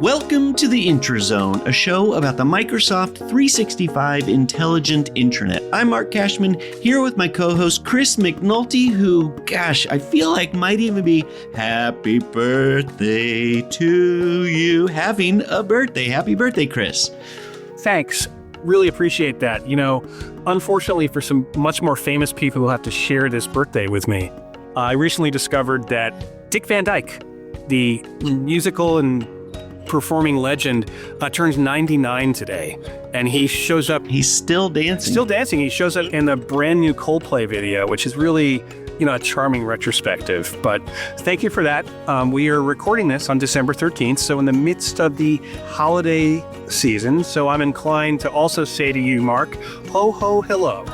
Welcome to the Intrazone, a show about the Microsoft 365 Intelligent Intranet. I'm Mark Cashman, here with my co-host Chris McNulty, who, gosh, I feel like might even be happy birthday to you. Having a birthday. Happy birthday, Chris. Thanks. Really appreciate that. You know, unfortunately for some much more famous people who have to share this birthday with me, I recently discovered that Dick Van Dyke, the musical and performing legend, turns 99 today, and he shows up. He's still dancing. Still dancing. He shows up in the brand new Coldplay video, which is really, a charming retrospective. But thank you for that. We are recording this on December 13th, so in the midst of the holiday season. So I'm inclined to also say to you, Mark, ho, ho, hello.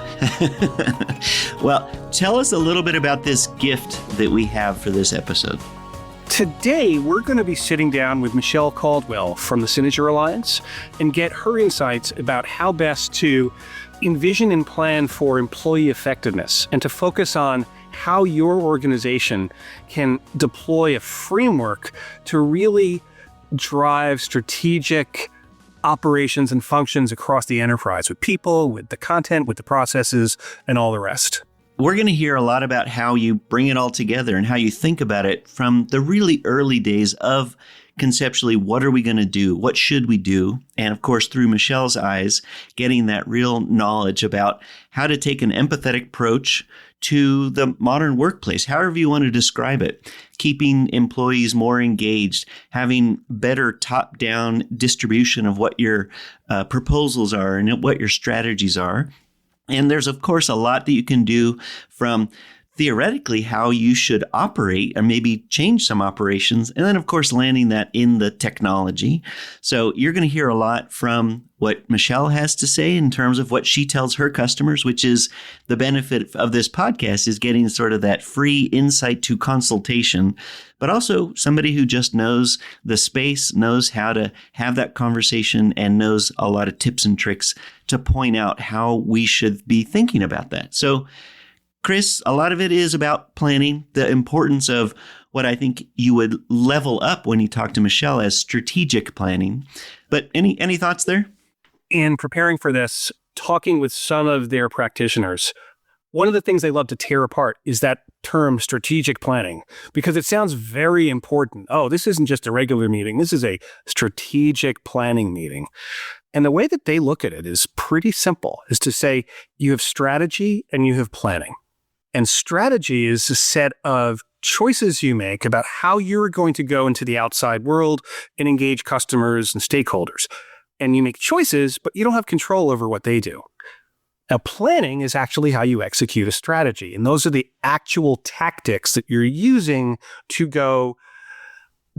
Well, tell us a little bit about this gift that we have for this episode. Today, we're going to be sitting down with Michelle Caldwell from the Synergy Alliance and get her insights about how best to envision and plan for employee effectiveness and to focus on how your organization can deploy a framework to really drive strategic operations and functions across the enterprise with people, with the content, with the processes, and all the rest. We're going to hear a lot about how you bring it all together and how you think about it from the really early days of conceptually, what are we going to do? What should we do? And of course, through Michelle's eyes, getting that real knowledge about how to take an empathetic approach to the modern workplace, however you want to describe it, keeping employees more engaged, having better top-down distribution of what your proposals are and what your strategies are. And there's, of course, a lot that you can do from theoretically how you should operate or maybe change some operations. And then, of course, landing that in the technology. So you're going to hear a lot from what Michelle has to say in terms of what she tells her customers, which is the benefit of this podcast is getting sort of that free insight to consultation, but also somebody who just knows the space, knows how to have that conversation, and knows a lot of tips and tricks to point out how we should be thinking about that. So, Chris, a lot of it is about planning, the importance of what I think you would level up when you talk to Michelle as strategic planning. But any thoughts there? In preparing for this, talking with some of their practitioners, one of the things they love to tear apart is that term strategic planning, because it sounds very important. Oh, this isn't just a regular meeting. This is a strategic planning meeting. And the way that they look at it is pretty simple, is to say you have strategy and you have planning. And strategy is a set of choices you make about how you're going to go into the outside world and engage customers and stakeholders. And you make choices, but you don't have control over what they do. Now, planning is actually how you execute a strategy. And those are the actual tactics that you're using to go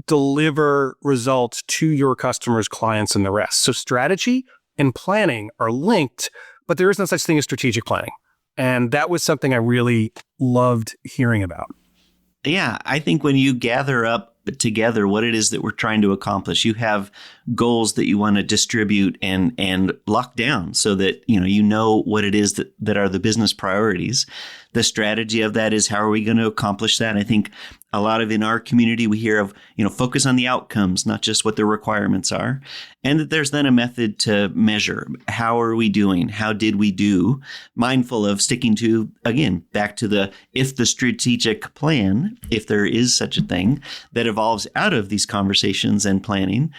deliver results to your customers, clients, and the rest. So strategy and planning are linked, but there is no such thing as strategic planning. And that was something I really loved hearing about. Yeah, I think when you gather up together what it is that we're trying to accomplish, you have goals that you want to distribute and lock down so that you know what it is that are the business priorities. The strategy of that is how are we going to accomplish that? I think a lot of in our community we hear of focus on the outcomes, not just what the requirements are, and that there's then a method to measure how are we doing, how did we do, mindful of sticking to, again, back to the strategic plan, if there is such a thing that evolves out of these conversations and planning.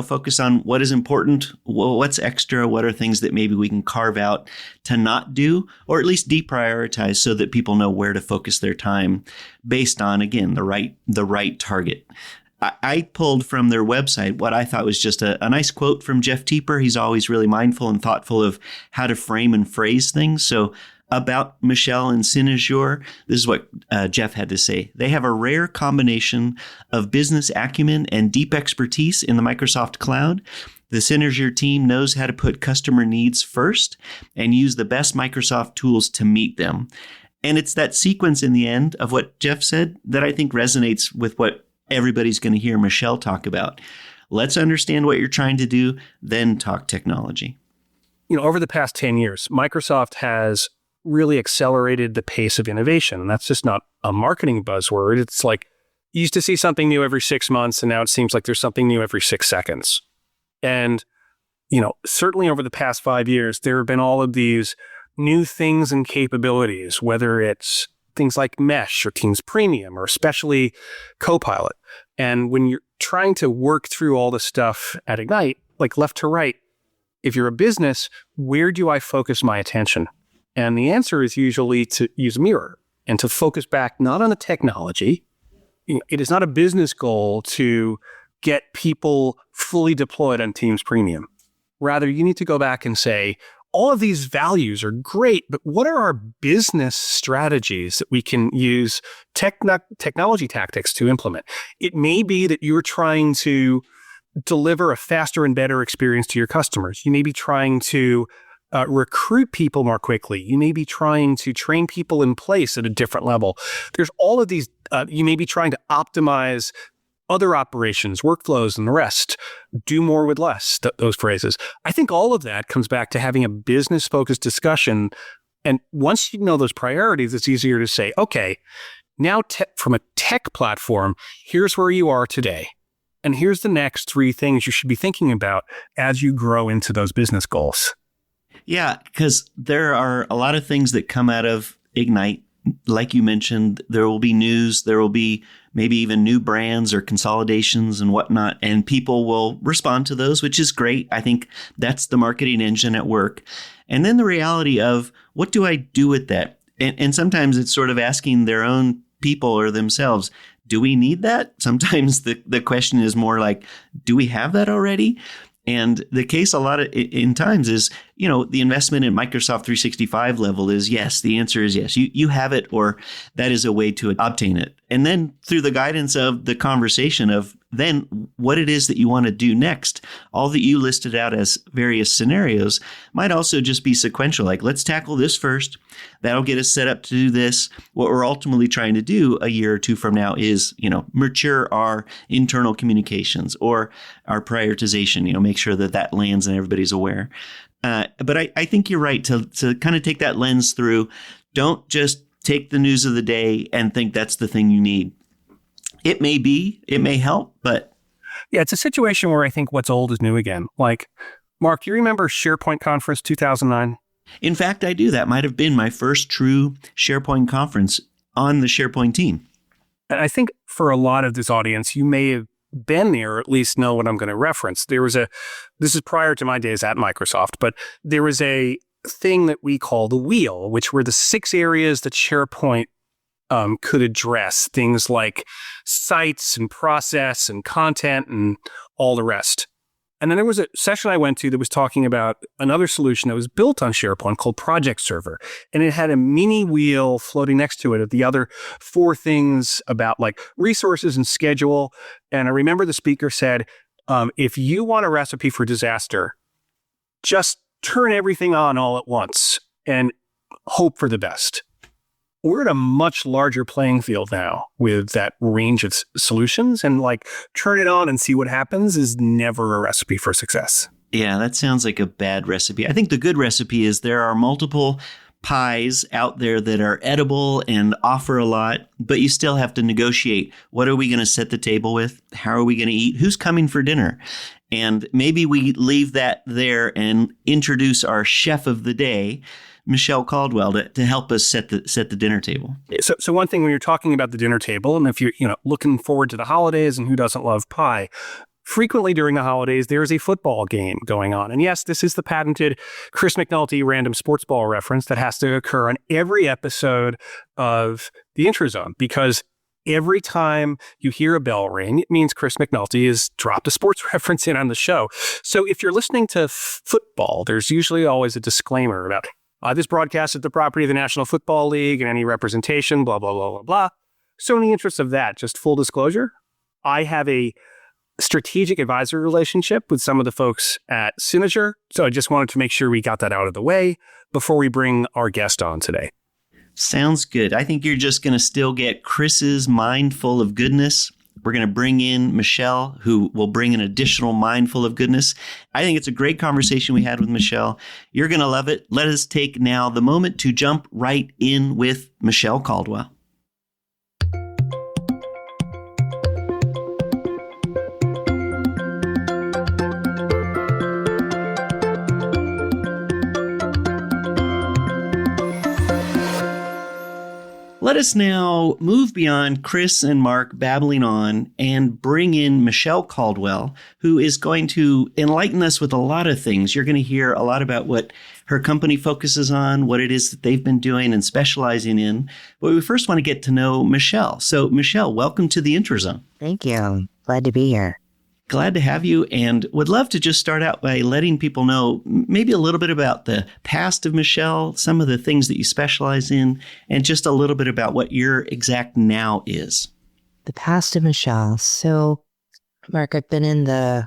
Focus on what is important, what's extra, what are things that maybe we can carve out to not do, or at least deprioritize so that people know where to focus their time based on, again, the right target. I pulled from their website what I thought was just a nice quote from Jeff Teeper. He's always really mindful and thoughtful of how to frame and phrase things. So about Michelle and Synergy, this is what Jeff had to say. They have a rare combination of business acumen and deep expertise in the Microsoft cloud. The Synergy team knows how to put customer needs first and use the best Microsoft tools to meet them. And it's that sequence in the end of what Jeff said that I think resonates with what everybody's going to hear Michelle talk about. Let's understand what you're trying to do, then talk technology. Over the past 10 years, Microsoft has really accelerated the pace of innovation. And that's just not a marketing buzzword. It's like You used to see something new every 6 months, and now it seems like there's something new every 6 seconds. And, certainly over the past 5 years, there have been all of these new things and capabilities, whether it's things like Mesh or Teams Premium or especially Copilot. And when you're trying to work through all the stuff at Ignite, like left to right, if you're a business, where do I focus my attention? And the answer is usually to use Mirror and to focus back not on the technology. It is not a business goal to get people fully deployed on Teams Premium. Rather, you need to go back and say, all of these values are great, but what are our business strategies that we can use technology tactics to implement? It may be that you're trying to deliver a faster and better experience to your customers. You may be trying to recruit people more quickly. You may be trying to train people in place at a different level. There's all of these, you may be trying to optimize other operations, workflows, and the rest. Do more with less, those phrases. I think all of that comes back to having a business-focused discussion. And once you know those priorities, it's easier to say, okay, now from a tech platform, here's where you are today. And here's the next 3 things you should be thinking about as you grow into those business goals. Yeah, because there are a lot of things that come out of Ignite. Like you mentioned, there will be news, there will be maybe even new brands or consolidations and whatnot, and people will respond to those, which is great. I think that's the marketing engine at work. And then the reality of, what do I do with that? And sometimes it's sort of asking their own people or themselves, do we need that? Sometimes the question is more like, do we have that already? And the case a lot of in times is, the investment in Microsoft 365 level is yes. The answer is yes. You have it, or that is a way to obtain it. And then through the guidance of the conversation of then what it is that you want to do next, all that you listed out as various scenarios might also just be sequential. Like, let's tackle this first. That'll get us set up to do this. What we're ultimately trying to do a year or 2 from now is, mature our internal communications or our prioritization, make sure that lands and everybody's aware. But I think you're right to kind of take that lens through. Don't just take the news of the day and think that's the thing you need. It may help, but. Yeah, it's a situation where I think what's old is new again. Like, Mark, do you remember SharePoint Conference 2009? In fact, I do. That might have been my first true SharePoint conference on the SharePoint team. And I think for a lot of this audience, you may have been there, or at least know what I'm going to reference. This is prior to my days at Microsoft, but there was a thing that we call the wheel, which were the 6 areas that SharePoint could address, things like sites and process and content and all the rest. And then there was a session I went to that was talking about another solution that was built on SharePoint called Project Server. And it had a mini wheel floating next to it of the other 4 things about like resources and schedule. And I remember the speaker said, if you want a recipe for disaster, just turn everything on all at once and hope for the best. We're at a much larger playing field now with that range of solutions, and like turn it on and see what happens is never a recipe for success. Yeah, that sounds like a bad recipe. I think the good recipe is there are multiple pies out there that are edible and offer a lot, but you still have to negotiate. What are we going to set the table with? How are we going to eat? Who's coming for dinner? And maybe we leave that there and introduce our chef of the day, Michelle Caldwell, to help us set the dinner table. So one thing when you're talking about the dinner table, and if you're looking forward to the holidays, and who doesn't love pie, frequently during the holidays there's a football game going on. And yes, this is the patented Chris McNulty random sports ball reference that has to occur on every episode of the Intro Zone, because every time you hear a bell ring, it means Chris McNulty has dropped a sports reference in on the show. So if you're listening to football, there's usually always a disclaimer about this broadcast is the property of the National Football League and any representation, blah, blah, blah, blah, blah. So in the interest of that, just full disclosure, I have a strategic advisory relationship with some of the folks at Synerger. So I just wanted to make sure we got that out of the way before we bring our guest on today. Sounds good. I think you're just going to still get Chris's mind full of goodness. We're going to bring in Michelle, who will bring an additional mind full of goodness. I think it's a great conversation we had with Michelle. You're going to love it. Let us take now the moment to jump right in with Michelle Caldwell. us now move beyond Chris and Mark babbling on and bring in Michelle Caldwell, who is going to enlighten us with a lot of things. You're going to hear a lot about what her company focuses on, what it is that they've been doing and specializing in. But we first want to get to know Michelle. So, Michelle, welcome to the IntraZone. Thank you. Glad to be here. Glad to have you, and would love to just start out by letting people know maybe a little bit about the past of Michelle, some of the things that you specialize in, and just a little bit about what your exact now is. The past of Michelle. So, Mark, I've been in the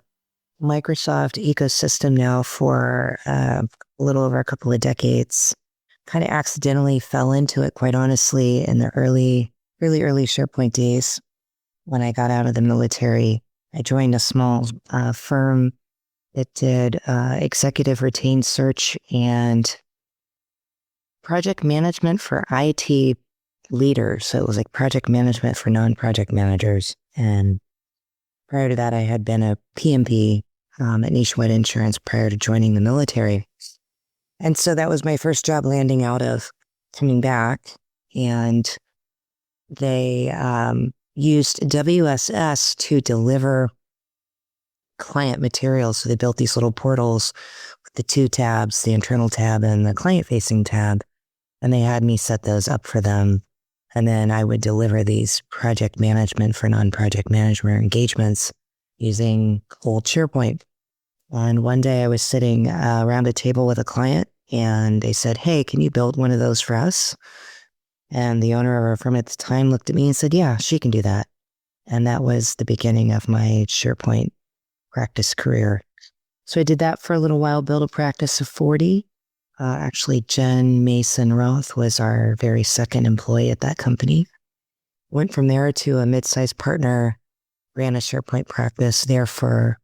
Microsoft ecosystem now for a little over a couple of decades. Kind of accidentally fell into it, quite honestly, in the early SharePoint days when I got out of the military. I joined a small firm that did executive retained search and project management for IT leaders. So it was like project management for non-project managers. And prior to that, I had been a PMP at Nationwide Insurance prior to joining the military. And so that was my first job landing out of coming back. And they used WSS to deliver client materials. So they built these little portals with the two tabs, the internal tab and the client-facing tab. And they had me set those up for them. And then I would deliver these project management for non-project management engagements using old SharePoint. And one day I was sitting around a table with a client and they said, "Hey, can you build one of those for us?" And the owner of our firm at the time looked at me and said, "Yeah, she can do that." And that was the beginning of my SharePoint practice career. So I did that for a little while, built a practice of 40. Actually, Jen Mason Roth was our very second employee at that company. Went from there to a mid-sized partner, ran a SharePoint practice there for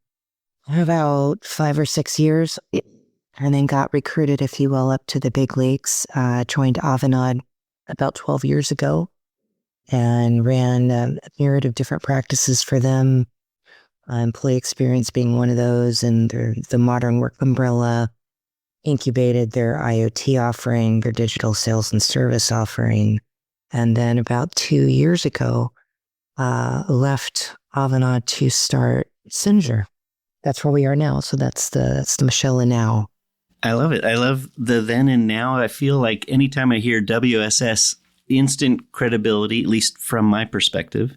about 5 or 6 years, and then got recruited, if you will, up to the big leagues. Joined Avanade about 12 years ago and ran a myriad of different practices for them, employee experience being one of those, and the modern work umbrella, incubated their IoT offering, their digital sales and service offering. And then about 2 years ago, left Avanade to start Synger. That's where we are now. So that's the Michelle and now. I love it. I love the then and now. I feel like anytime I hear WSS, instant credibility, at least from my perspective.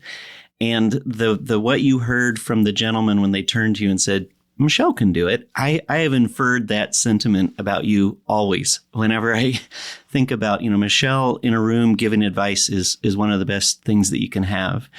And the what you heard from the gentleman when they turned to you and said, "Michelle can do it." I have inferred that sentiment about you always. Whenever I think about, Michelle in a room giving advice is one of the best things that you can have.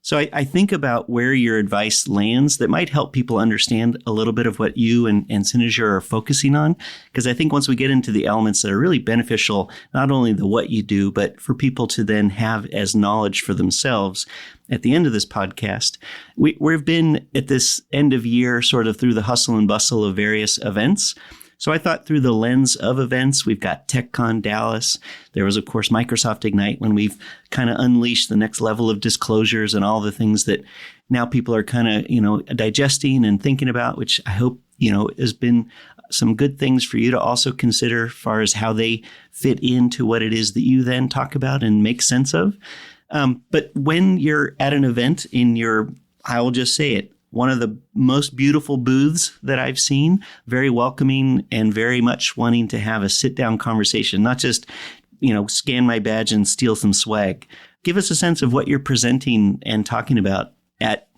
So I think about where your advice lands that might help people understand a little bit of what you and Synergy are focusing on. Because I think once we get into the elements that are really beneficial, not only the what you do, but for people to then have as knowledge for themselves at the end of this podcast. We've been at this end of year sort of through the hustle and bustle of various events. So I thought through the lens of events, we've got TechCon Dallas. There was, of course, Microsoft Ignite when we've kind of unleashed the next level of disclosures and all the things that now people are kind of, digesting and thinking about, which I hope, has been some good things for you to also consider as far as how they fit into what it is that you then talk about and make sense of. But when you're at an event I will just say it, one of the most beautiful booths that I've seen, very welcoming and very much wanting to have a sit-down conversation, not just, scan my badge and steal some swag. Give us a sense of what you're presenting and talking about at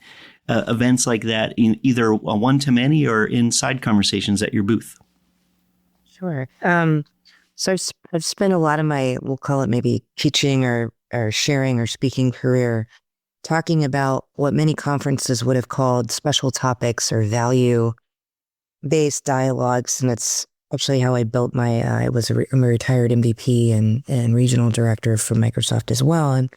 events like that, in either a one-to-many or in side conversations at your booth. Sure. So I've spent a lot of my, we'll call it maybe teaching or sharing or speaking career talking about what many conferences would have called special topics or value-based dialogues. And that's actually how I built I was I'm a retired MVP and regional director for Microsoft as well. And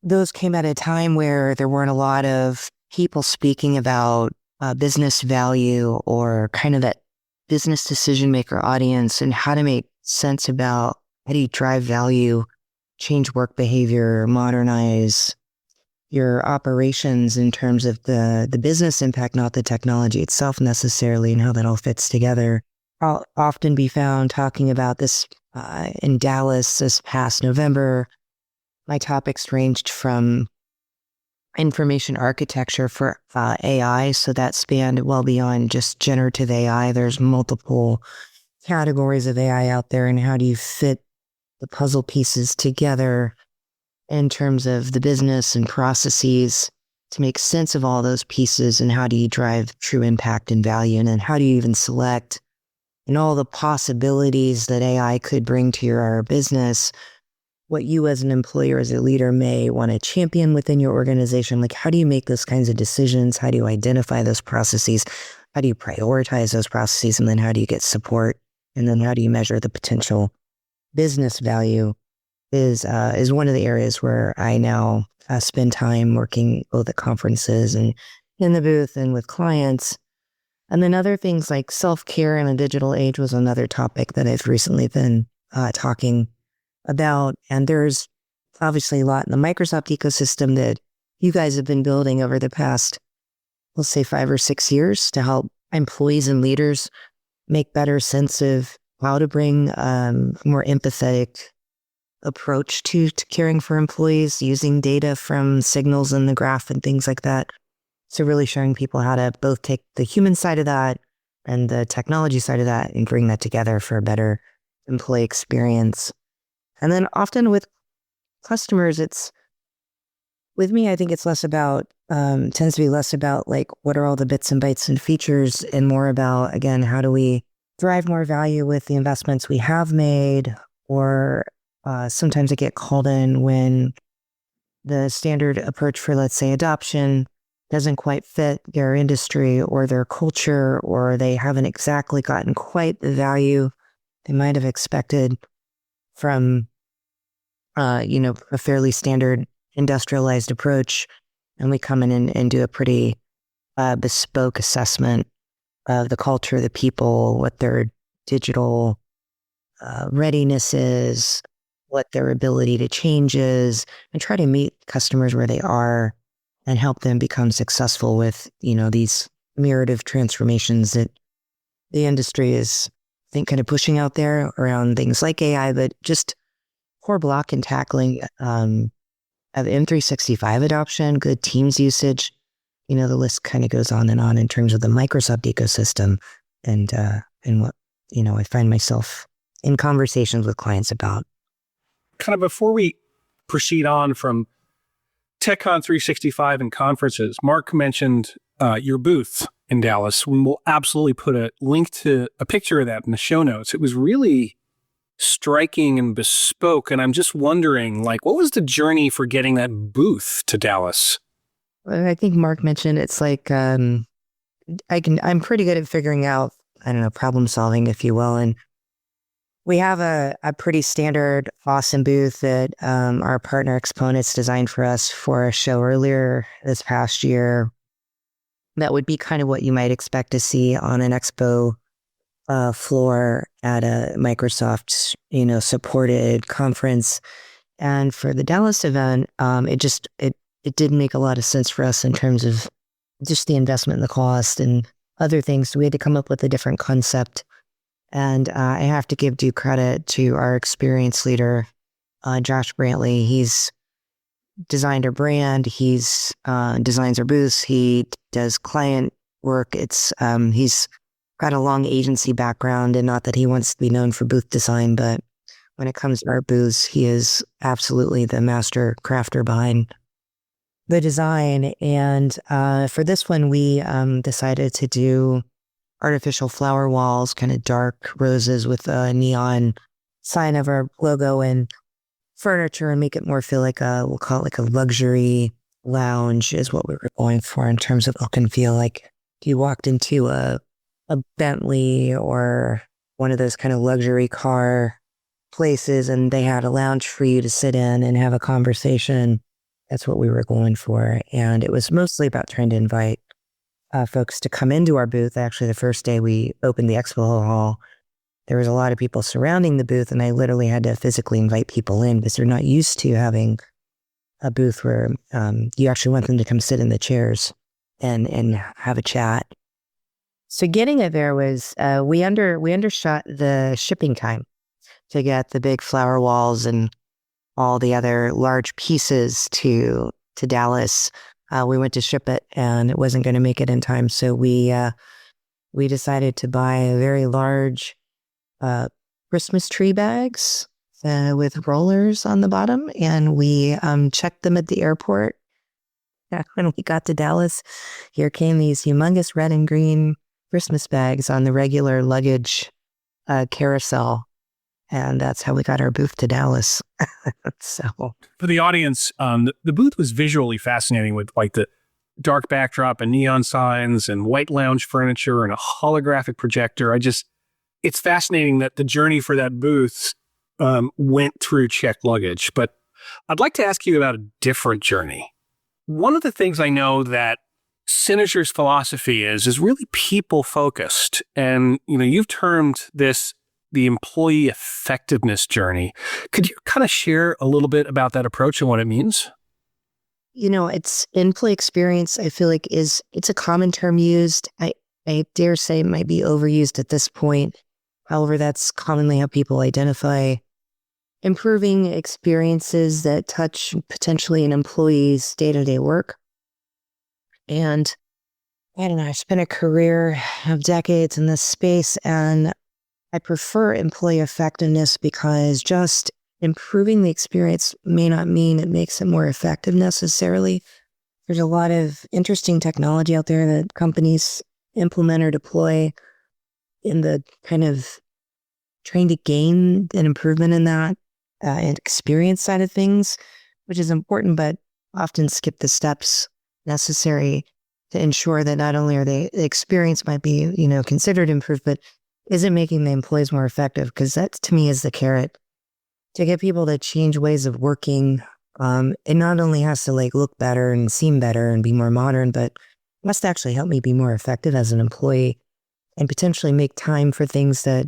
those came at a time where there weren't a lot of people speaking about business value or kind of that business decision maker audience and how to make sense about how do you drive value, change work behavior, modernize your operations in terms of the business impact, not the technology itself necessarily, and how that all fits together. I'll often be found talking about this in Dallas this past November, my topics ranged from information architecture for AI. So that spanned well beyond just generative AI. There's multiple categories of AI out there, and how do you fit the puzzle pieces together in terms of the business and processes to make sense of all those pieces, and how do you drive true impact and value, and then how do you even select and all the possibilities that AI could bring to your business, what you as an employer, as a leader may want to champion within your organization. Like, how do you make those kinds of decisions? How do you identify those processes? How do you prioritize those processes? And then how do you get support? And then how do you measure the potential business value is one of the areas where I now spend time working both at conferences and in the booth and with clients. And then other things like self-care in a digital age was another topic that I've recently been talking about. And there's obviously a lot in the Microsoft ecosystem that you guys have been building over the past, let's say 5 or 6 years, to help employees and leaders make better sense of how to bring more empathetic approach to caring for employees, using data from signals in the graph and things like that. So really showing people how to both take the human side of that and the technology side of that and bring that together for a better employee experience. And then often with customers, with me, I think it's less about, tends to be less about like, what are all the bits and bytes and features, and more about, again, how do we drive more value with the investments we have made? Or sometimes I get called in when the standard approach for, let's say, adoption doesn't quite fit their industry or their culture, or they haven't exactly gotten quite the value they might have expected from, a fairly standard industrialized approach. And we come in and do a pretty bespoke assessment of the culture, the people, what their digital readiness is, what their ability to change is, and try to meet customers where they are and help them become successful with, these myriad of transformations that the industry is, I think, kind of pushing out there around things like AI, but just core block and tackling of M365 adoption, good Teams usage. The list kind of goes on in terms of the Microsoft ecosystem and what, I find myself in conversations with clients about. Kind of before we proceed on from TechCon 365 and conferences, Mark mentioned your booth in Dallas. We'll absolutely put a link to a picture of that in the show notes. It was really striking and bespoke. And I'm just wondering, what was the journey for getting that booth to Dallas? I think Mark mentioned it's like, I'm pretty good at figuring out, problem solving, if you will. And we have a pretty standard awesome booth that our partner Exponents designed for us for a show earlier this past year. That would be kind of what you might expect to see on an expo floor at a Microsoft, supported conference. And for the Dallas event, it did make a lot of sense for us in terms of just the investment and the cost and other things. So we had to come up with a different concept. And I have to give due credit to our experienced leader, Josh Brantley. He's designed our brand. He's designs our booths. He does client work. He's got a long agency background, and not that he wants to be known for booth design, but when it comes to our booths, he is absolutely the master crafter behind the design. And for this one, we decided to do artificial flower walls, kind of dark roses with a neon sign of our logo and furniture, and make it more feel like we'll call it like a luxury lounge is what we were going for in terms of look and feel. Like you walked into a Bentley or one of those kind of luxury car places and they had a lounge for you to sit in and have a conversation. That's what we were going for. And it was mostly about trying to invite folks to come into our booth. Actually, the first day we opened the expo hall, there was a lot of people surrounding the booth, and I literally had to physically invite people in because they're not used to having a booth where you actually want them to come sit in the chairs and have a chat. So getting it there was, we undershot the shipping time to get the big flower walls and all the other large pieces to Dallas. We went to ship it, and it wasn't going to make it in time. So we decided to buy a very large Christmas tree bags with rollers on the bottom, and we checked them at the airport. When we got to Dallas, here came these humongous red and green Christmas bags on the regular luggage carousel. And that's how we got our booth to Dallas. So for the audience, the booth was visually fascinating with like the dark backdrop and neon signs and white lounge furniture and a holographic projector. It's fascinating that the journey for that booth went through checked luggage. But I'd like to ask you about a different journey. One of the things I know that Synerger's philosophy is really people focused. And, you've termed this the employee effectiveness journey. Could you kind of share a little bit about that approach and what it means? It's employee experience, I feel like it's a common term used. I dare say it might be overused at this point. However, that's commonly how people identify improving experiences that touch potentially an employee's day-to-day work. And I don't know, I've spent a career of decades in this space, and I prefer employee effectiveness because just improving the experience may not mean it makes it more effective necessarily. There's a lot of interesting technology out there that companies implement or deploy in the kind of trying to gain an improvement in that and experience side of things, which is important, but often skip the steps necessary to ensure that not only are the experience might be, considered improved, but is it making the employees more effective? Because that, to me, is the carrot. To get people to change ways of working, it not only has to look better and seem better and be more modern, but must actually help me be more effective as an employee and potentially make time for things that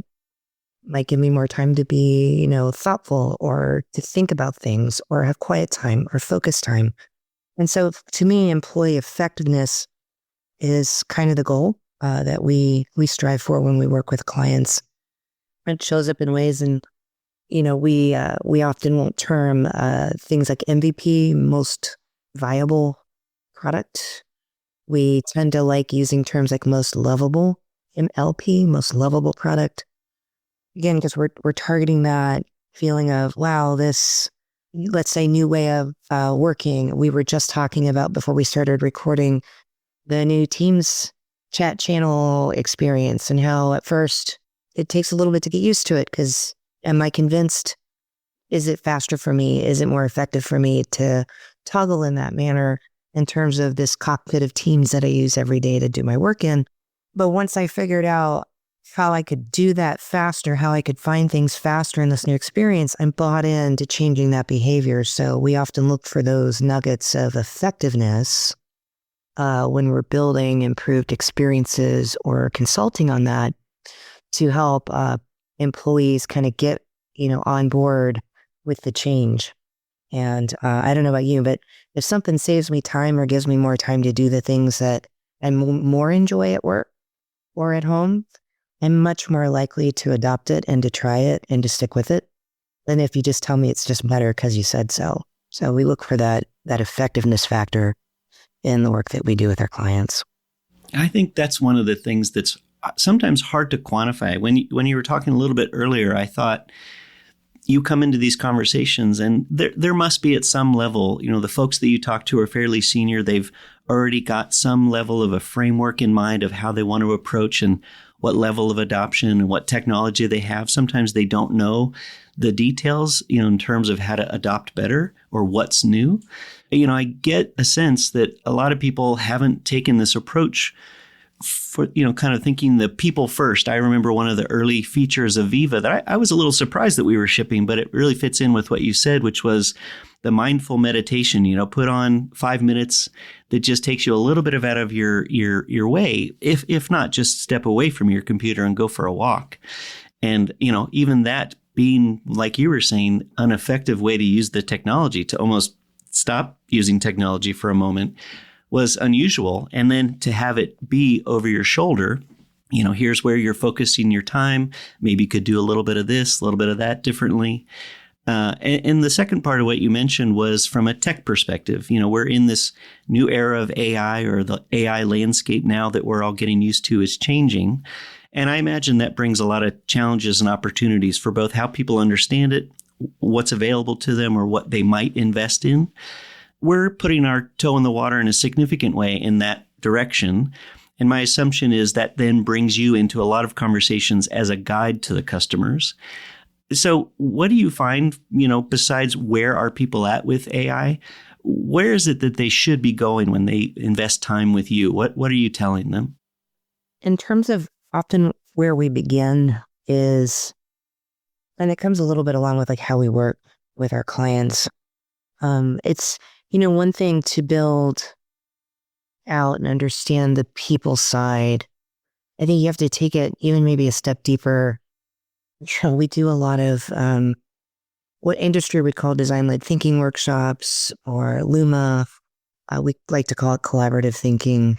might give me more time to be, thoughtful or to think about things or have quiet time or focus time. And so to me, employee effectiveness is kind of the goal that we strive for when we work with clients. It shows up in ways, and we often won't term things like MVP, most viable product. We tend to like using terms like most lovable, MLP, most lovable product. Again, because we're targeting that feeling of, wow, this, let's say, new way of working. We were just talking about before we started recording the new Teams chat channel experience and how at first it takes a little bit to get used to it because am I convinced? Is it faster for me? Is it more effective for me to toggle in that manner in terms of this cockpit of Teams that I use every day to do my work in? But once I figured out how I could do that faster, how I could find things faster in this new experience, I'm bought into changing that behavior. So we often look for those nuggets of effectiveness when we're building improved experiences or consulting on that to help employees kind of get, on board with the change. And I don't know about you, but if something saves me time or gives me more time to do the things that I more enjoy at work or at home, I'm much more likely to adopt it and to try it and to stick with it than if you just tell me it's just better because you said so. So we look for that effectiveness factor in the work that we do with our clients. I think that's one of the things that's sometimes hard to quantify. When you were talking a little bit earlier, I thought you come into these conversations and there must be at some level, the folks that you talk to are fairly senior. They've already got some level of a framework in mind of how they want to approach and what level of adoption and what technology they have. Sometimes they don't know the details, in terms of how to adopt better or what's new. I get a sense that a lot of people haven't taken this approach for, kind of thinking the people first. I remember one of the early features of Viva that I was a little surprised that we were shipping, but it really fits in with what you said, which was the mindful meditation, put on 5 minutes that just takes you a little bit out of your way. If not, just step away from your computer and go for a walk. And, even that being, like you were saying, an effective way to use the technology to almost stop using technology for a moment was unusual. And then to have it be over your shoulder, here's where you're focusing your time. Maybe you could do a little bit of this, a little bit of that differently. And the second part of what you mentioned was from a tech perspective. We're in this new era of AI, or the AI landscape now that we're all getting used to is changing. And I imagine that brings a lot of challenges and opportunities for both how people understand it, what's available to them, or what they might invest in. We're putting our toe in the water in a significant way in that direction. And my assumption is that then brings you into a lot of conversations as a guide to the customers. So what do you find, besides where are people at with AI? Where is it that they should be going when they invest time with you? What are you telling them? In terms of often where we begin is, and it comes a little bit along with like how we work with our clients. It's, one thing to build out and understand the people side. I think you have to take it even maybe a step deeper. We do a lot of what industry would call design-led thinking workshops, or Luma. We like to call it collaborative thinking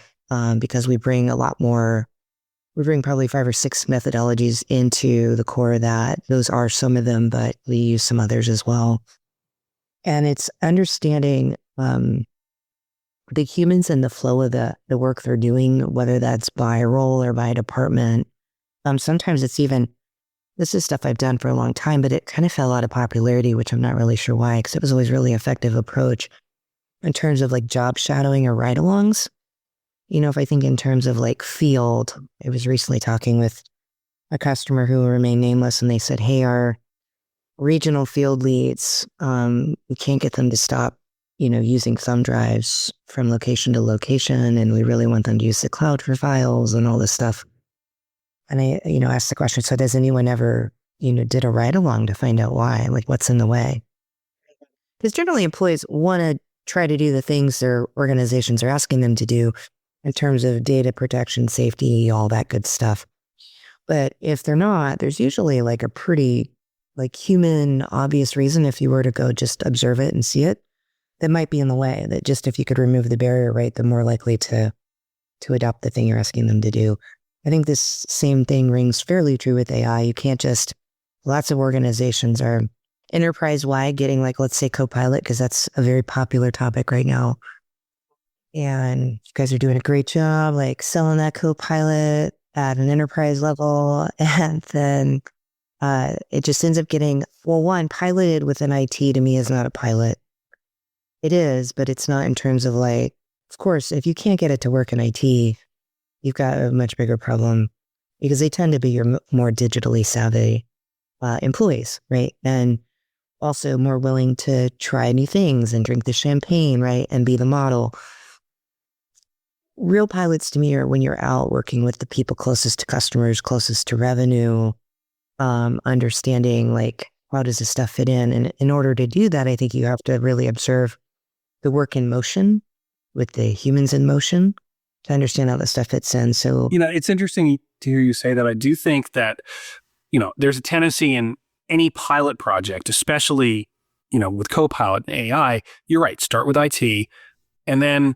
because we bring probably 5 or 6 methodologies into the core of that. Those are some of them, but we use some others as well. And it's understanding the humans and the flow of the work they're doing, whether that's by role or by department. Sometimes it's even, this is stuff I've done for a long time, but it kind of fell out of popularity, which I'm not really sure why, because it was always really effective approach in terms of like job shadowing or ride-alongs. If I think in terms of like field, I was recently talking with a customer who will remain nameless, and they said, hey, our regional field leads, we can't get them to stop, using thumb drives from location to location, and we really want them to use the cloud for files and all this stuff. And I, asked the question, so does anyone ever, did a ride-along to find out why, like what's in the way? Because generally employees want to try to do the things their organizations are asking them to do in terms of data protection, safety, all that good stuff. But if they're not, there's usually like a pretty like human obvious reason, if you were to go just observe it and see it, that might be in the way, that just if you could remove the barrier, right, they're more likely to adopt the thing you're asking them to do. I think this same thing rings fairly true with AI. You can't just, lots of organizations are enterprise-wide getting like, let's say Copilot, because that's a very popular topic right now. And you guys are doing a great job, like selling that Copilot at an enterprise level. And then it just ends up getting, one, piloted within IT to me is not a pilot. It is, but it's not in terms of like, of course, if you can't get it to work in IT, you've got a much bigger problem, because they tend to be your more digitally savvy employees, right? And also more willing to try new things and drink the champagne, right? And be the model. Real pilots to me are when you're out working with the people closest to customers, closest to revenue, understanding like, how does this stuff fit in? And in order to do that, I think you have to really observe the work in motion with the humans in motion to understand how that stuff fits in. So, it's interesting to hear you say that. I do think that, there's a tendency in any pilot project, especially, with Copilot and AI, you're right, start with IT. And then,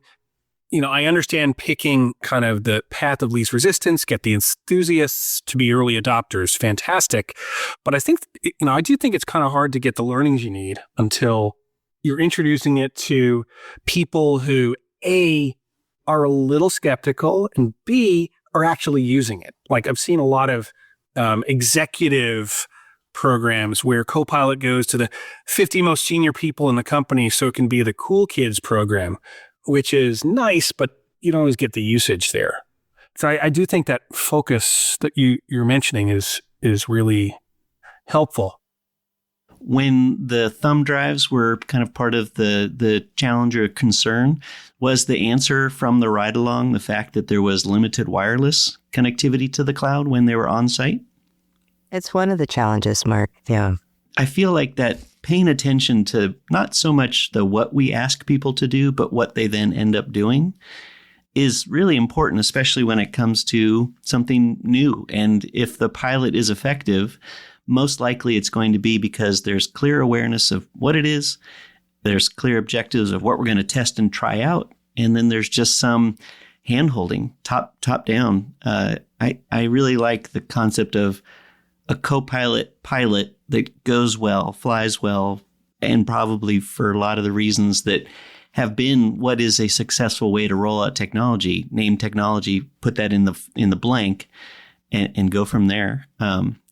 I understand picking kind of the path of least resistance, get the enthusiasts to be early adopters, fantastic. But I think, I do think it's kind of hard to get the learnings you need until you're introducing it to people who, A, are a little skeptical, and B, are actually using it. Like I've seen a lot of executive programs where Copilot goes to the 50 most senior people in the company so it can be the cool kids program, which is nice, but you don't always get the usage there. So I do think that focus that you're mentioning is really helpful. When the thumb drives were kind of part of the challenge or concern, was the answer from the ride-along the fact that there was limited wireless connectivity to the cloud when they were on site? it's one of the challenges, Mark. Yeah. I feel like that paying attention to not so much the what we ask people to do, but what they then end up doing is really important, especially when it comes to something new. And if the pilot is effective, most likely it's going to be because there's clear awareness of what it is, there's clear objectives of what we're going to test and try out, and then there's just some hand-holding, top down. I really like the concept of a co-pilot pilot that goes well, flies well, and probably for a lot of the reasons that have been what is a successful way to roll out technology, name technology, put that in the blank, and go from there.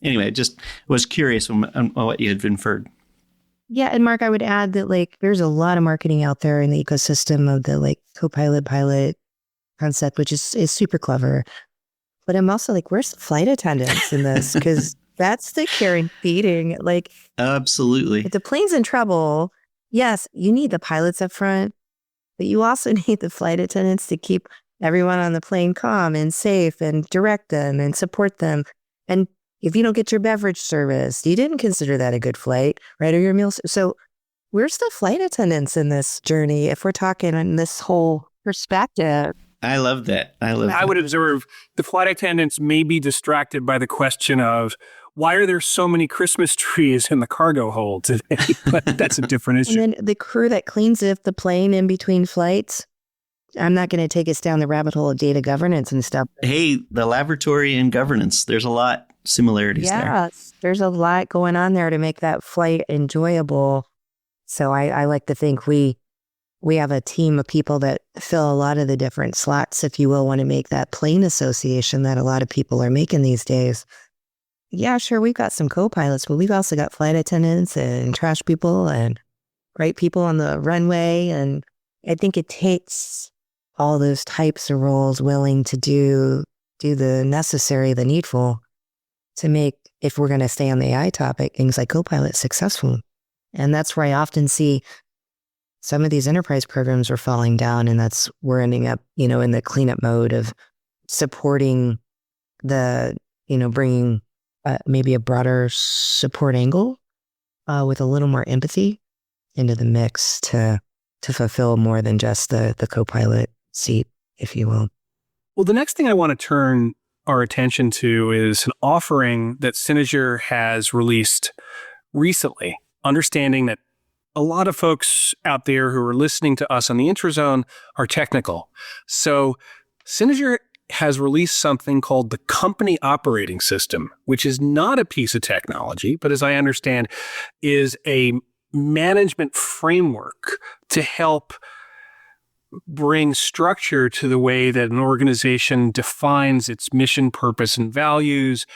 Anyway, I just was curious on what you had inferred. Yeah, and Mark, I would add that like there's a lot of marketing out there in the ecosystem of the like co-pilot pilot concept, which is super clever. But I'm also like, where's the flight attendants in this? Because that's the care and feeding. Like, Absolutely. if the plane's in trouble, yes, you need the pilots up front, but you also need the flight attendants to keep everyone on the plane calm and safe and direct them and support them. And if you don't get your beverage service, you didn't consider that a good flight, right? Or your meals. So where's the flight attendants in this journey if we're talking on this whole perspective? I love that. I would observe the flight attendants may be distracted by the question of why are there so many Christmas trees in the cargo hold today? But that's a different issue. And then the crew that cleans up the plane in between flights. I'm not going to take us down the rabbit hole of data governance and stuff. Hey, the laboratory and governance, there's a lot similarities there. Yeah, there's a lot going on there to make that flight enjoyable. So I like to think we have a team of people that fill a lot of the different slots, if you will, want to make that plane association that a lot of people are making these days. Yeah, sure, we've got some co-pilots, but we've also got flight attendants and trash people and great people on the runway. And I think it takes all those types of roles willing to do the necessary, the needful to make, if we're going to stay on the AI topic, things like co-pilot successful. And that's where I often see some of these enterprise programs are falling down, and we're ending up, in the cleanup mode of supporting bringing maybe a broader support angle with a little more empathy into the mix to fulfill more than just the co-pilot seat, if you will. Well, the next thing I want to turn our attention to is an offering that Cynosure has released recently, understanding that a lot of folks out there who are listening to us on the IntraZone are technical. So Cynosure has released something called the Company Operating System, which is not a piece of technology, but as I understand, is a management framework to help bring structure to the way that an organization defines its mission, purpose, and values,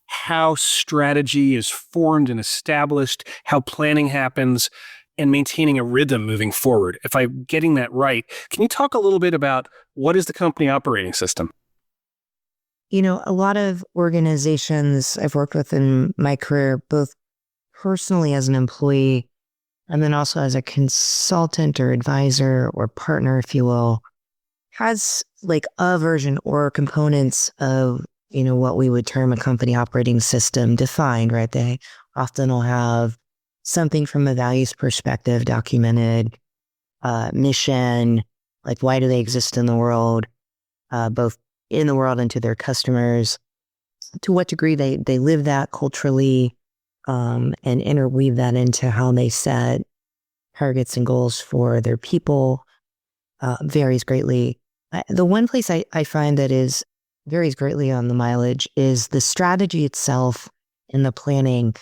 how strategy is formed and established, how planning happens, and maintaining a rhythm moving forward. If I'm getting that right, can you talk a little bit about what is the Company Operating System? A lot of organizations I've worked with in my career, both personally as an employee and then also as a consultant or advisor or partner, if you will, has like a version or components of, what we would term a company operating system defined, right? They often will have something from a values perspective documented, mission, like why do they exist in the world, both in the world and to their customers, to what degree they live that culturally, and interweave that into how they set targets and goals for their people, varies greatly. The one place I find that varies greatly on the mileage is the strategy itself and the planning.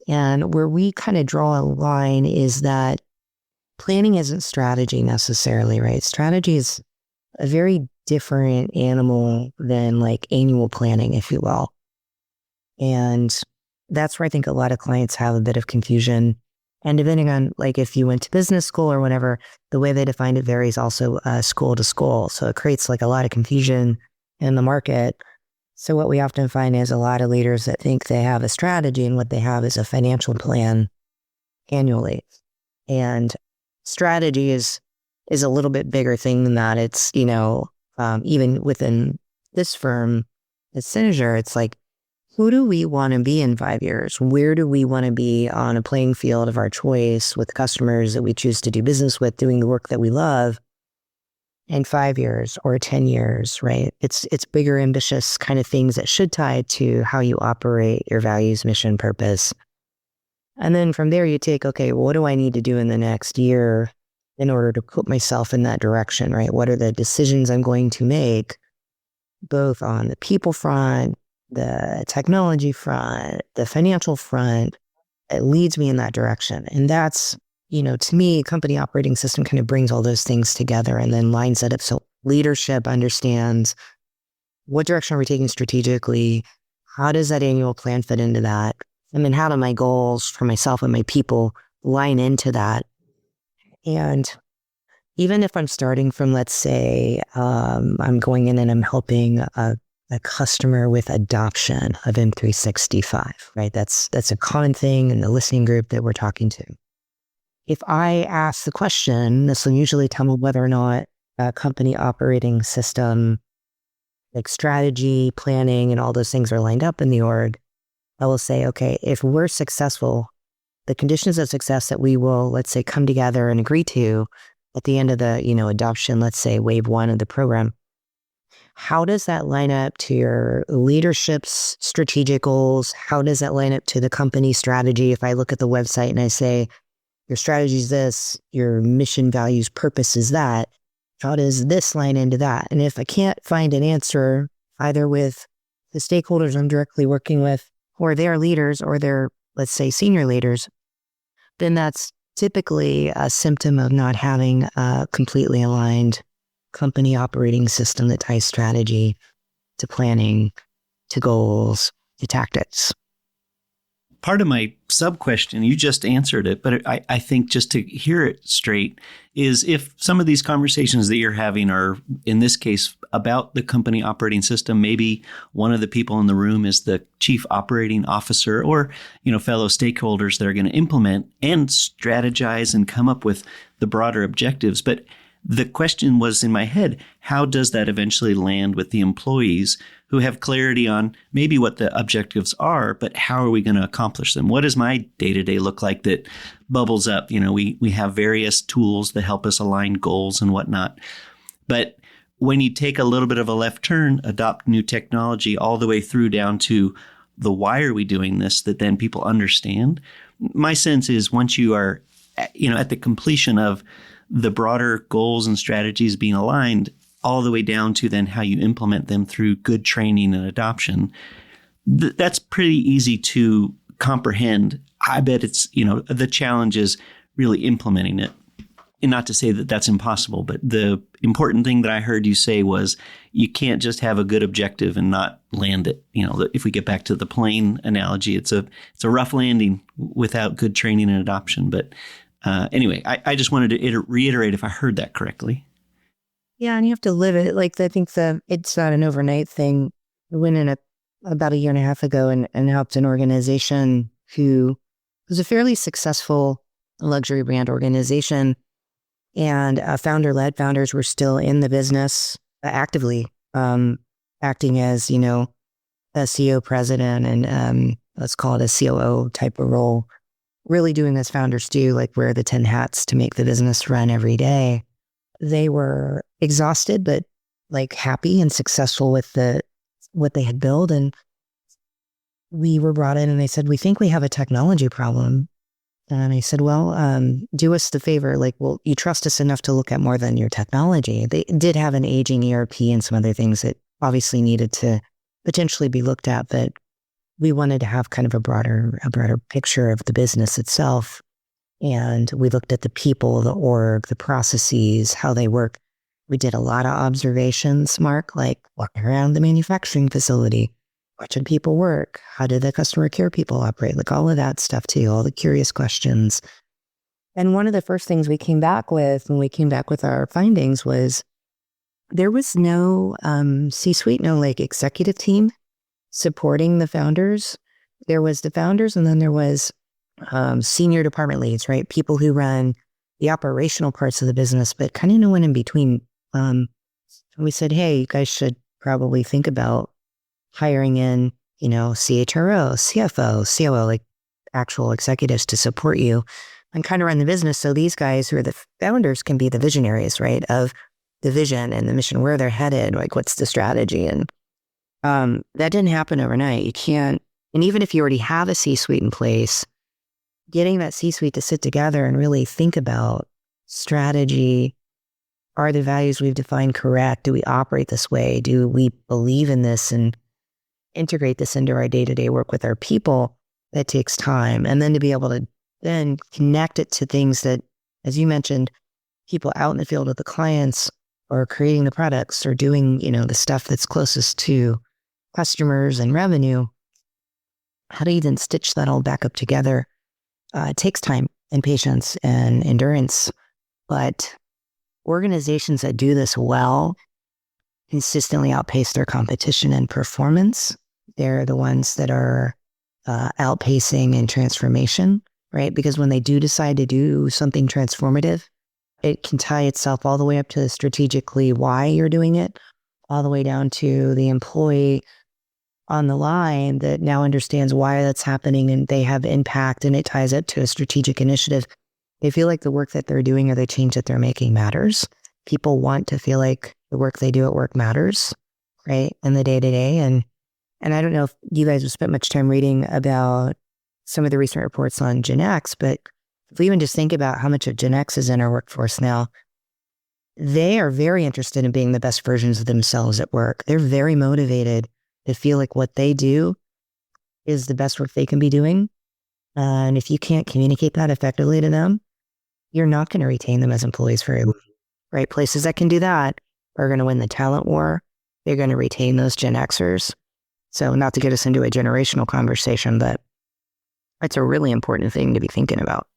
And where we kind of draw a line is that planning isn't strategy necessarily, right? Strategy is a very different animal than like annual planning, if you will. And that's where I think a lot of clients have a bit of confusion. And depending on like if you went to business school or whatever, the way they define it varies also school to school. So it creates like a lot of confusion in the market. So what we often find is a lot of leaders that think they have a strategy and what they have is a financial plan annually. And strategy is a little bit bigger thing than that. It's, even within this firm, at Cynosure, it's like, who do we want to be in 5 years? Where do we want to be on a playing field of our choice with customers that we choose to do business with, doing the work that we love in 5 years or 10 years, right? It's bigger, ambitious kind of things that should tie to how you operate your values, mission, purpose. And then from there you take, okay, what do I need to do in the next year in order to put myself in that direction, right? What are the decisions I'm going to make, both on the people front, the technology front, the financial front. It leads me in that direction. And that's, to me, company operating system kind of brings all those things together and then lines it up so leadership understands what direction are we taking strategically? How does that annual plan fit into that? And then how do my goals for myself and my people line into that? And even if I'm starting from, let's say, I'm going in and I'm helping a customer with adoption of M365, right? That's a common thing in the listening group that we're talking to. If I ask the question, this will usually tell me whether or not a company operating system, like strategy, planning, and all those things are lined up in the org. I will say, okay, if we're successful, the conditions of success that we will, let's say, come together and agree to at the end of the, adoption, let's say wave 1 of the program, how does that line up to your leadership's strategic goals? How does that line up to the company strategy? If I look at the website and I say, your strategy is this, your mission, values, purpose is that, how does this line into that? And if I can't find an answer, either with the stakeholders I'm directly working with, or their leaders, or their, let's say, senior leaders, then that's typically a symptom of not having a completely aligned company operating system that ties strategy to planning, to goals, to tactics. Part of my sub-question, you just answered it, but I think just to hear it straight is if some of these conversations that you're having are, in this case, about the company operating system, maybe one of the people in the room is the chief operating officer or, fellow stakeholders that are going to implement and strategize and come up with the broader objectives. But the question was in my head, how does that eventually land with the employees who have clarity on maybe what the objectives are, but how are we going to accomplish them? What does my day-to-day look like that bubbles up? We have various tools that help us align goals and whatnot. But when you take a little bit of a left turn, adopt new technology all the way through down to the why are we doing this that then people understand, my sense is once you are, at the completion of the broader goals and strategies being aligned all the way down to then how you implement them through good training and adoption, that's pretty easy to comprehend. I bet it's, the challenge is really implementing it. And not to say that that's impossible, but the important thing that I heard you say was you can't just have a good objective and not land it. If we get back to the plane analogy, it's a rough landing without good training and adoption. But anyway, I just wanted to reiterate if I heard that correctly. Yeah, and you have to live it. Like, I think it's not an overnight thing. I went in about a year and a half ago and helped an organization who was a fairly successful luxury brand organization. And founder-led founders were still in the business actively, acting as, a CEO president and let's call it a COO type of role, really doing as founders do, like wear the 10 hats to make the business run every day. They were exhausted, but like happy and successful with what they had built. And we were brought in and they said, we think we have a technology problem. And I said, well, do us the favor, you trust us enough to look at more than your technology. They did have an aging ERP and some other things that obviously needed to potentially be looked at, but we wanted to have kind of a broader picture of the business itself. And we looked at the people, the org, the processes, how they work. We did a lot of observations, Mark, like walking around the manufacturing facility, watching people work. How do the customer care people operate? Like all of that stuff too, all the curious questions. And one of the first things we came back with when we came back with our findings was there was no C-suite, no executive team supporting the founders. There was the founders and then there was senior department leads, right? People who run the operational parts of the business, but kind of no one in between. We said, hey, you guys should probably think about hiring in, CHRO, CFO, COO, like actual executives to support you and kind of run the business. So these guys who are the founders can be the visionaries, right? Of the vision and the mission, where they're headed, like what's the strategy? And that didn't happen overnight. You can't, and even if you already have a C-suite in place, getting that C-suite to sit together and really think about strategy. Are the values we've defined correct? Do we operate this way? Do we believe in this? And integrate this into our day-to-day work with our people, that takes time. And then to be able to then connect it to things that, as you mentioned, people out in the field with the clients or creating the products or doing, the stuff that's closest to customers and revenue. How do you then stitch that all back up together? It takes time and patience and endurance, but organizations that do this well consistently outpace their competition in performance. They're the ones that are outpacing in transformation, right? Because when they do decide to do something transformative, it can tie itself all the way up to strategically why you're doing it, all the way down to the employee on the line that now understands why that's happening and they have impact, and it ties up to a strategic initiative. They feel like the work that they're doing or the change that they're making matters. People want to feel like the work they do at work matters, right? In the day-to-day. And I don't know if you guys have spent much time reading about some of the recent reports on Gen X, but if we even just think about how much of Gen X is in our workforce now, they are very interested in being the best versions of themselves at work. They're very motivated to feel like what they do is the best work they can be doing. And if you can't communicate that effectively to them, you're not going to retain them as employees very well. Right? Places that can do that are going to win the talent war. They're going to retain those Gen Xers. So not to get us into a generational conversation, but it's a really important thing to be thinking about.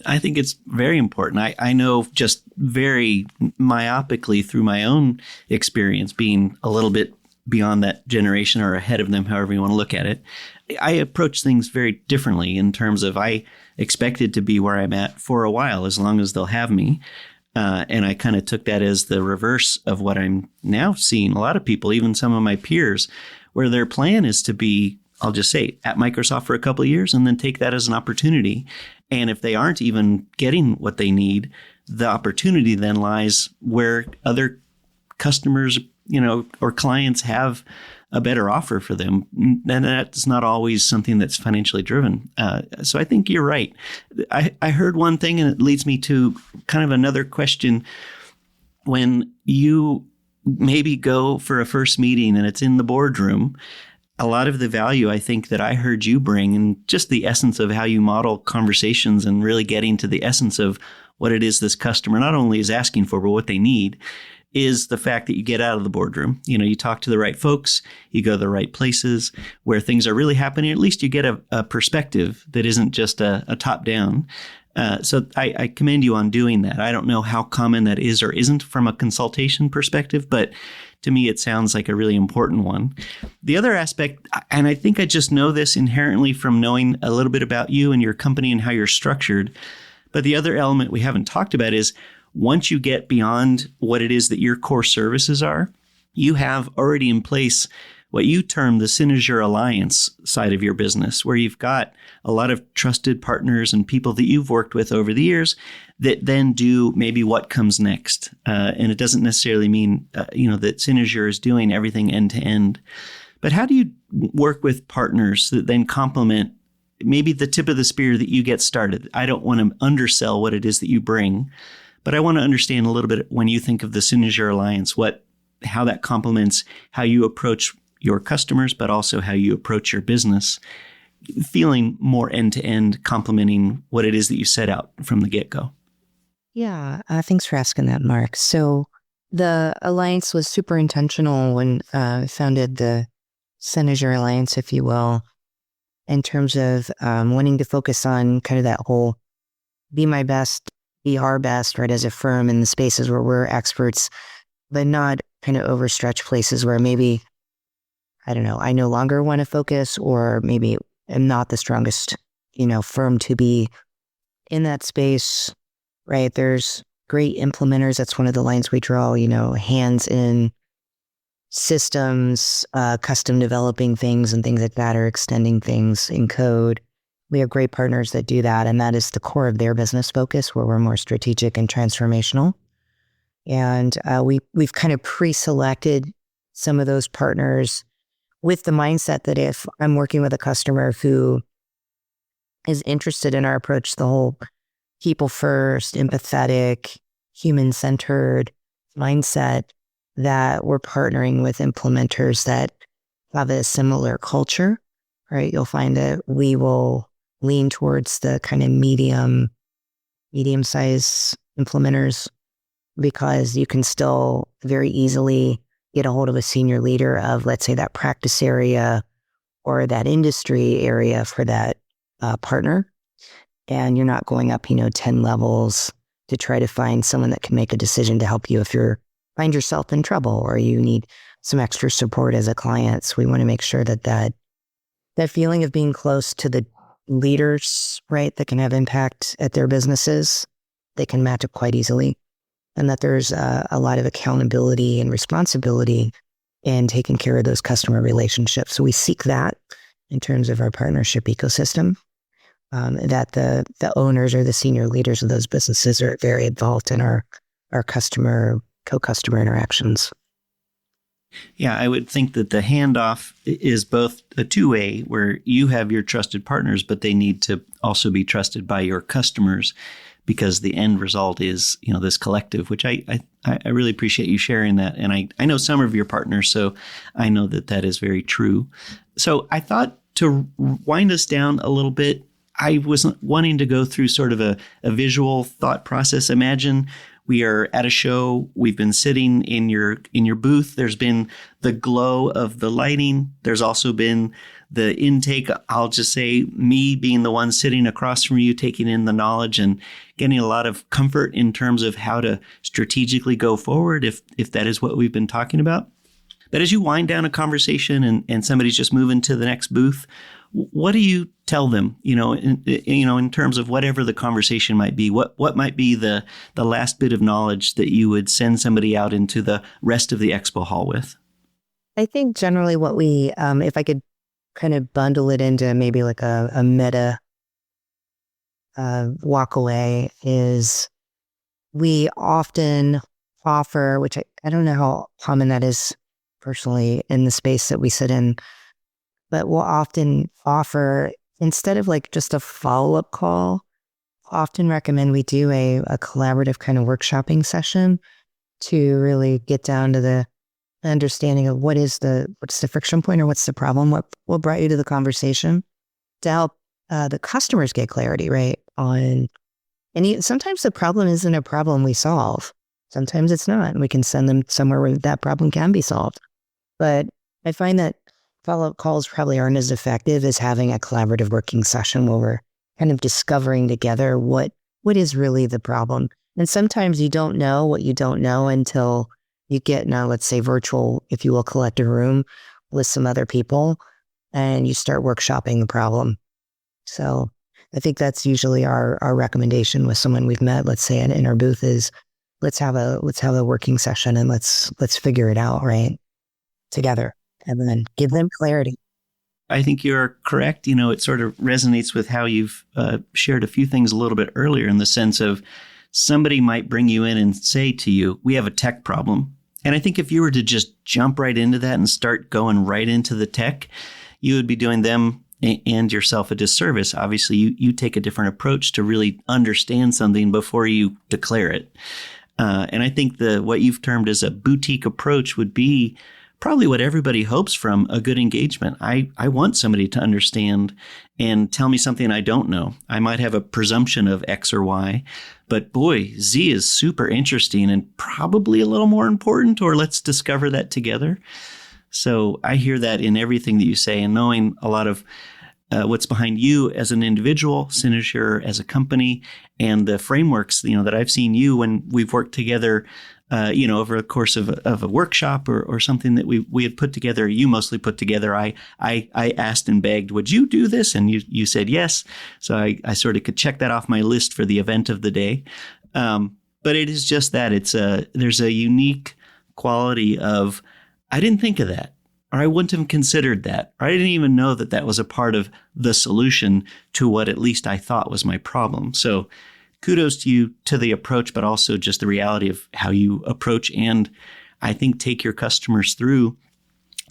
I think it's very important. I know just very myopically through my own experience being a little bit beyond that generation or ahead of them, however you want to look at it. I approach things very differently in terms of I expected to be where I'm at for a while, as long as they'll have me. And I kind of took that as the reverse of what I'm now seeing. A lot of people, even some of my peers, where their plan is to be, I'll just say, at Microsoft for a couple of years and then take that as an opportunity. And if they aren't even getting what they need, the opportunity then lies where other customers, or clients have a better offer for them. And that's not always something that's financially driven. So I think you're right. I heard one thing, and it leads me to kind of another question. When you maybe go for a first meeting and it's in the boardroom, a lot of the value I think that I heard you bring, and just the essence of how you model conversations and really getting to the essence of what it is this customer not only is asking for, but what they need, is the fact that you get out of the boardroom. You talk to the right folks, you go to the right places where things are really happening. At least you get a perspective that isn't just a top down. So I commend you on doing that. I don't know how common that is or isn't from a consultation perspective, but to me, it sounds like a really important one. The other aspect, and I think I just know this inherently from knowing a little bit about you and your company and how you're structured, but the other element we haven't talked about is once you get beyond what it is that your core services are, you have already in place what you term the Synergere Alliance side of your business, where you've got a lot of trusted partners and people that you've worked with over the years that then do maybe what comes next. And it doesn't necessarily mean, that Synergere is doing everything end to end. But how do you work with partners that then complement maybe the tip of the spear that you get started? I don't want to undersell what it is that you bring, but I want to understand a little bit when you think of the Synergere Alliance, how that complements how you approach your customers, but also how you approach your business, feeling more end-to-end, complementing what it is that you set out from the get-go. Yeah, thanks for asking that, Mark. So the Alliance was super intentional when I founded the Synergere Alliance, if you will, in terms of wanting to focus on kind of that whole be my best, be our best, right, as a firm in the spaces where we're experts, but not kind of overstretch places where maybe, I don't know, I no longer want to focus, or maybe am not the strongest, firm to be in that space, right? There's great implementers. That's one of the lines we draw, hands in systems, custom developing things and things like that, or extending things in code. We have great partners that do that, and that is the core of their business focus, where we're more strategic and transformational. And we've kind of pre-selected some of those partners with the mindset that if I'm working with a customer who is interested in our approach, the whole people first, empathetic, human-centered mindset, that we're partnering with implementers that have a similar culture, right? You'll find that we will lean towards the kind of medium-sized implementers because you can still very easily get a hold of a senior leader of, let's say, that practice area or that industry area for that partner. And you're not going up, 10 levels to try to find someone that can make a decision to help you if you find yourself in trouble or you need some extra support as a client. So we want to make sure that feeling of being close to the leaders, right, that can have impact at their businesses, they can match up quite easily. And that there's a lot of accountability and responsibility in taking care of those customer relationships. So we seek that in terms of our partnership ecosystem, that the owners or the senior leaders of those businesses are very involved in our co-customer interactions. Yeah, I would think that the handoff is both a two-way where you have your trusted partners, but they need to also be trusted by your customers because the end result is, this collective, which I really appreciate you sharing that. And I know some of your partners, so I know that is very true. So I thought to wind us down a little bit, I was wanting to go through sort of a visual thought process. Imagine we are at a show. We've been sitting in your booth. There's been the glow of the lighting. There's also been the intake. I'll just say me being the one sitting across from you, taking in the knowledge and getting a lot of comfort in terms of how to strategically go forward if that is what we've been talking about. But as you wind down a conversation and somebody's just moving to the next booth, what do you tell them, in terms of whatever the conversation might be? What might be the last bit of knowledge that you would send somebody out into the rest of the expo hall with? I think generally what we, if I could kind of bundle it into maybe like a meta walk away, is we often offer, which I don't know how common that is personally in the space that we sit in, but we'll often offer, instead of like just a follow-up call, often recommend we do a collaborative kind of workshopping session to really get down to the understanding of what's the friction point or what's the problem, what brought you to the conversation, to help the customers get clarity, right? Sometimes the problem isn't a problem we solve. Sometimes it's not, and we can send them somewhere where that problem can be solved. But I find that follow-up calls probably aren't as effective as having a collaborative working session where we're kind of discovering together what is really the problem. And sometimes you don't know what you don't know until you get now, let's say virtual, if you will, collective room with some other people and you start workshopping the problem. So I think that's usually our recommendation with someone we've met, let's say in our booth, is let's have a working session and let's figure it out, right? Together. And then give them clarity. I think you're correct. It sort of resonates with how you've shared a few things a little bit earlier, in the sense of somebody might bring you in and say to you, we have a tech problem. And I think if you were to just jump right into that and start going right into the tech, you would be doing them and yourself a disservice. Obviously, you take a different approach to really understand something before you declare it. And I think what you've termed as a boutique approach would be probably what everybody hopes from a good engagement. I want somebody to understand and tell me something I don't know. I might have a presumption of X or Y, but boy, Z is super interesting and probably a little more important, or let's discover that together. So I hear that in everything that you say, and knowing a lot of what's behind you as an individual, Cynosure as a company, and the frameworks, that I've seen you when we've worked together, over the course of a workshop or something that we had put together. You mostly put together. I asked and begged, would you do this? And you said yes. So I sort of could check that off my list for the event of the day. But it is just that there's a unique quality of, I didn't think of that, or I wouldn't have considered that, or I didn't even know that was a part of the solution to what at least I thought was my problem. So kudos to you, to the approach, but also just the reality of how you approach and I think take your customers through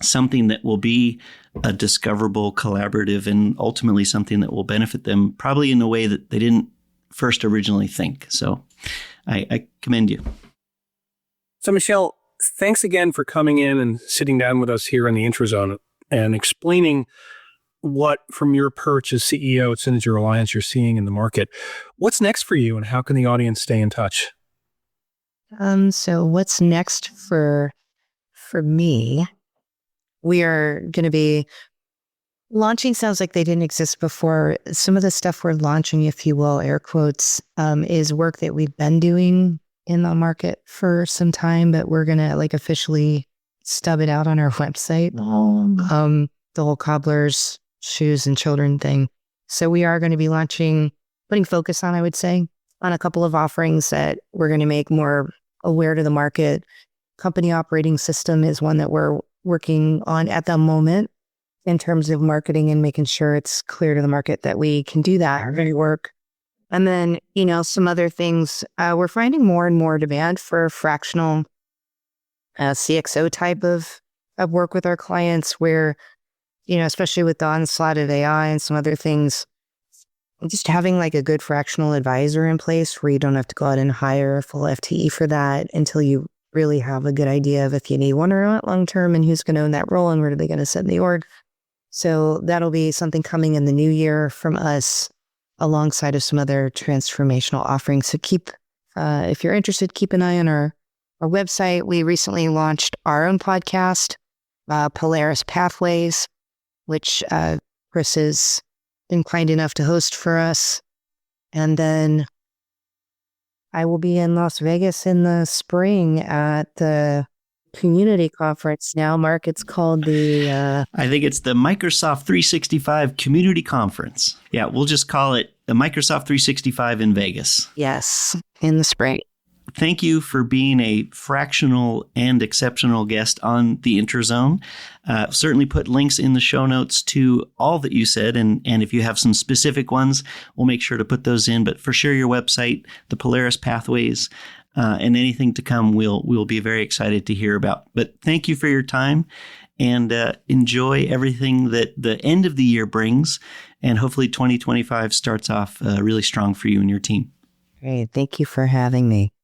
something that will be a discoverable, collaborative, and ultimately something that will benefit them probably in a way that they didn't first originally think. So I commend you. So Michelle, thanks again for coming in and sitting down with us here in the IntraZone. and explaining what, from your perch as CEO at Synergy Alliance, you're seeing in the market. What's next for you, and how can the audience stay in touch? So what's next for me? We are going to be launching. Sounds like they didn't exist before. Some of the stuff we're launching, if you will, air quotes, is work that we've been doing in the market for some time, but we're going to officially stub it out on our website. The whole cobbler's shoes and children thing. So we are going to be putting focus on, I would say, on a couple of offerings that we're going to make more aware to the market. Company operating system is one that we're working on at the moment in terms of marketing and making sure it's clear to the market that we can do that work. And then, some other things, we're finding more and more demand for fractional CXO type of work with our clients where, especially with the onslaught of AI and some other things, just having a good fractional advisor in place where you don't have to go out and hire a full FTE for that until you really have a good idea of if you need one or not long term and who's going to own that role and where are they going to sit in the org. So that'll be something coming in the new year from us alongside of some other transformational offerings. So if you're interested, keep an eye on our website. We recently launched our own podcast, Polaris Pathways, which Chris has been kind enough to host for us. And then I will be in Las Vegas in the spring at the community conference now. Mark, it's called I think it's the Microsoft 365 Community Conference. Yeah, we'll just call it the Microsoft 365 in Vegas. Yes, in the spring. Thank you for being a fractional and exceptional guest on the Intrazone. Certainly put links in the show notes to all that you said. And if you have some specific ones, we'll make sure to put those in. But for sure, your website, the Polaris Pathways, and anything to come, we'll be very excited to hear about. But thank you for your time, and enjoy everything that the end of the year brings. And hopefully 2025 starts off really strong for you and your team. Great. Thank you for having me.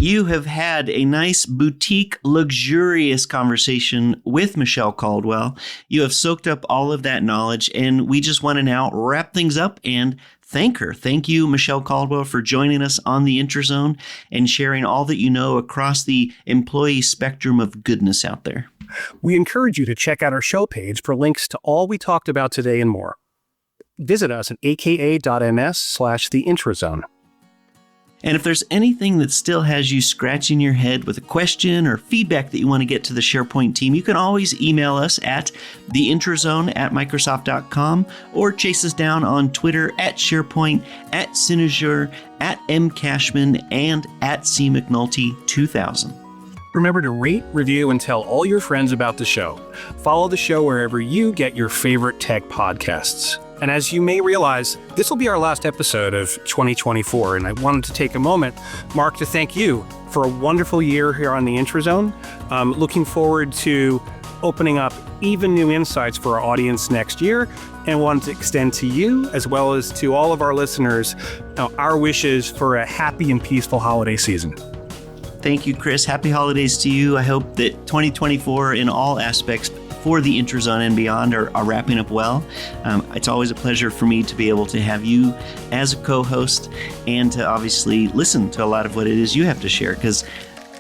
You have had a nice boutique, luxurious conversation with Michelle Caldwell. You have soaked up all of that knowledge, and we just want to now wrap things up and thank her. Thank you, Michelle Caldwell, for joining us on the Intrazone and sharing all that you know across the employee spectrum of goodness out there. We encourage you to check out our show page for links to all we talked about today and more. Visit us at aka.ms/the Intrazone. And if there's anything that still has you scratching your head with a question or feedback that you want to get to the SharePoint team, you can always email us at theintrazone@microsoft.com or chase us down on Twitter at SharePoint, at Synergy, at mcashman, and at cmcnulty2000. Remember to rate, review, and tell all your friends about the show. Follow the show wherever you get your favorite tech podcasts. And as you may realize, this will be our last episode of 2024, and I wanted to take a moment, Mark, to thank you for a wonderful year here on the Intrazone. Looking forward to opening up even new insights for our audience next year, and wanted to extend to you, as well as to all of our listeners, our wishes for a happy and peaceful holiday season. Thank you, Chris. Happy holidays to you. I hope that 2024 in all aspects for the Intrazone and beyond are wrapping up well. It's always a pleasure for me to be able to have you as a co-host and to obviously listen to a lot of what it is you have to share, because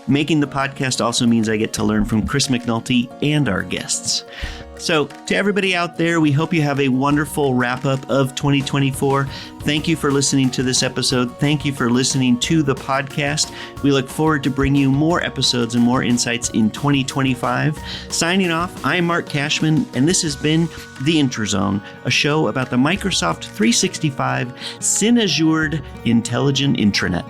making the podcast also means I get to learn from Chris McNulty and our guests. So to everybody out there, we hope you have a wonderful wrap-up of 2024. Thank you for listening to this episode. Thank you for listening to the podcast. We look forward to bringing you more episodes and more insights in 2025. Signing off, I'm Mark Cashman, and this has been The Intrazone, a show about the Microsoft 365 Synergy Intelligent Intranet.